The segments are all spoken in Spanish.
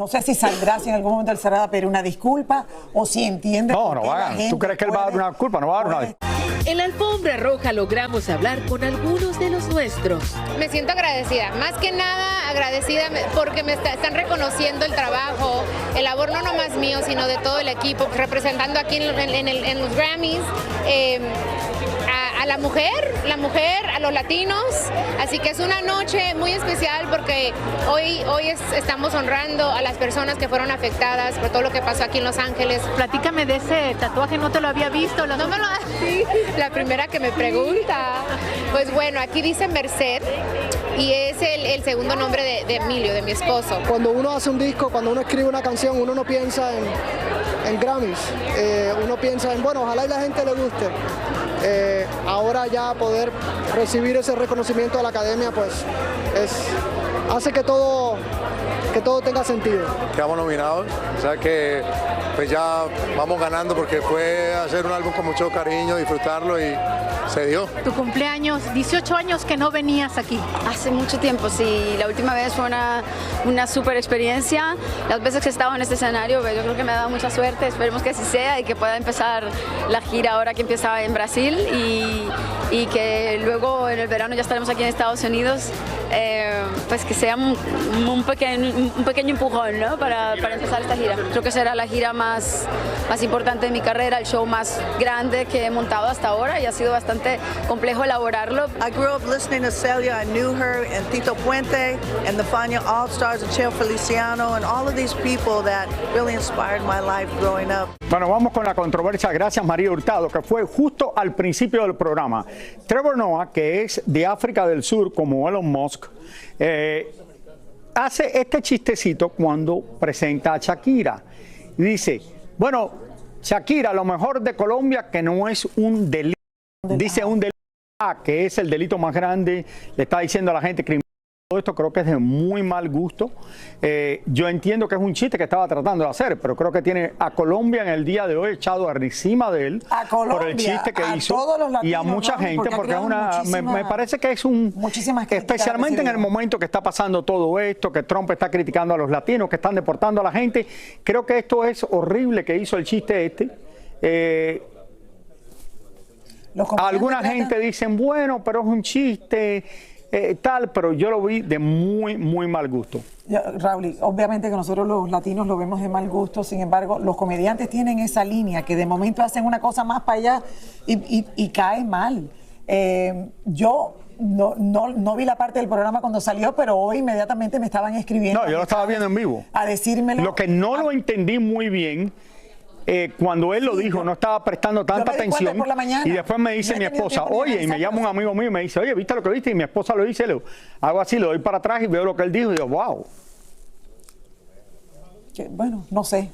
No sé si saldrá, si en algún momento él se va a pedir una disculpa o si entiende. No, no va. ¿Tú crees que él va a dar una disculpa? No va a dar una disculpa. En la alfombra roja logramos hablar con algunos de los nuestros. Me siento agradecida, más que nada agradecida porque me están reconociendo el trabajo, el labor no nomás mío, sino de todo el equipo, representando aquí en los Grammys a la mujer, a los latinos, así que es una noche muy especial porque hoy estamos honrando a las personas que fueron afectadas por todo lo que pasó aquí en Los Ángeles. Platícame de ese tatuaje, no te lo había visto. No me lo sí, la primera que me pregunta. Pues bueno, aquí dice Merced y es el segundo nombre de Emilio, de mi esposo. Cuando uno hace un disco, cuando uno escribe una canción, uno no piensa en Grammys, uno piensa en, bueno, ojalá y la gente le guste. Ahora ya poder recibir ese reconocimiento de la academia, pues hace que todo tenga sentido. Quedamos nominados, o sea que pues ya vamos ganando porque fue hacer un álbum con mucho cariño, disfrutarlo y se dio. Tu cumpleaños, 18 años que no venías aquí. Hace mucho tiempo, sí. La última vez fue una súper experiencia. Las veces que he estado en este escenario, yo creo que me ha dado mucha suerte. Esperemos que así sea y que pueda empezar la gira ahora que empieza en Brasil y que luego en el verano ya estaremos aquí en Estados Unidos. Pues que sea un pequeño empujón, ¿no? para empezar esta gira. Creo que será la gira más importante de mi carrera, el show más grande que he montado hasta ahora y ha sido bastante complejo elaborarlo. I grew up listening to Celia. I knew her and Tito Puente and the Fania All-Stars and Cheo Feliciano and all of these people that really inspired my life growing up. Bueno, vamos con la controversia. Gracias, María Hurtado, que fue justo al principio del programa. Trevor Noah, que es de África del Sur, como Elon Musk, hace este chistecito cuando presenta a Shakira. Dice, bueno, Shakira, lo mejor de Colombia que no es un delito. Dice un delito, que es el delito más grande. Le está diciendo a la gente criminal. Todo esto creo que es de muy mal gusto. Yo entiendo que es un chiste que estaba tratando de hacer, pero creo que tiene a Colombia en el día de hoy echado encima de él por el chiste que hizo y a mucha gente, porque es una, me parece que es un, especialmente en el momento que está pasando todo esto, que Trump está criticando a los latinos, que están deportando a la gente. Creo que esto es horrible que hizo el chiste este. Alguna gente dicen, bueno, pero es un chiste. Tal, pero yo lo vi de muy mal gusto. Raúl, obviamente que nosotros los latinos lo vemos de mal gusto, sin embargo, los comediantes tienen esa línea que de momento hacen una cosa más para allá y cae mal. Yo no vi la parte del programa cuando salió, pero hoy inmediatamente me estaban escribiendo. No, yo lo estaba viendo en vivo. A decírmelo. Lo que no lo entendí muy bien. Cuando él lo dijo, no estaba prestando tanta atención y después me dice mi esposa, oye, y me llama un amigo mío y me dice, oye, ¿viste lo que viste? Y mi esposa lo dice, hago así, le doy para atrás y veo lo que él dijo y digo, wow. Bueno, no sé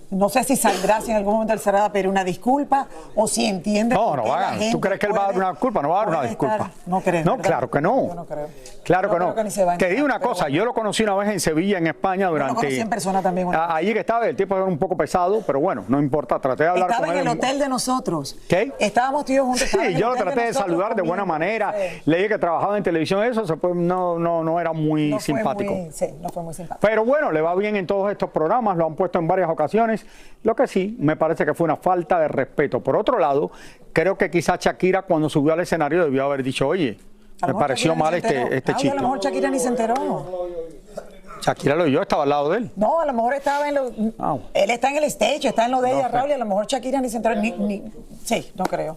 si saldrá, si en algún momento él se va a pedir una disculpa o si entiende. No, no va. ¿Tú crees que él va a dar una disculpa? No va a dar una disculpa. No creo. No, claro que no. Yo no creo. Claro que no. Te digo una cosa, yo lo conocí una vez en Sevilla, en España, durante. Lo conocí en persona también. Allí que estaba, el tipo era un poco pesado, pero bueno, no importa, traté de hablar con él. Estaba en el hotel de nosotros. ¿Qué? Estábamos tú y yo juntos. Sí, yo lo traté de saludar de buena manera. Le dije que trabajaba en televisión, eso no era muy simpático. Sí, no fue muy simpático. Pero bueno, le va bien en todos estos programas, lo han puesto en varias ocasiones. Lo que sí, me parece que fue una falta de respeto. Por otro lado, creo que quizás Shakira cuando subió al escenario debió haber dicho, oye, me pareció mal este chiste. A lo mejor Shakira ni se enteró. Shakira lo oyó, estaba al lado de él. No, a lo mejor estaba en lo... Él está en el stage, está en lo de ella, Raúl, y a lo mejor Shakira ni se enteró. Sí, no creo.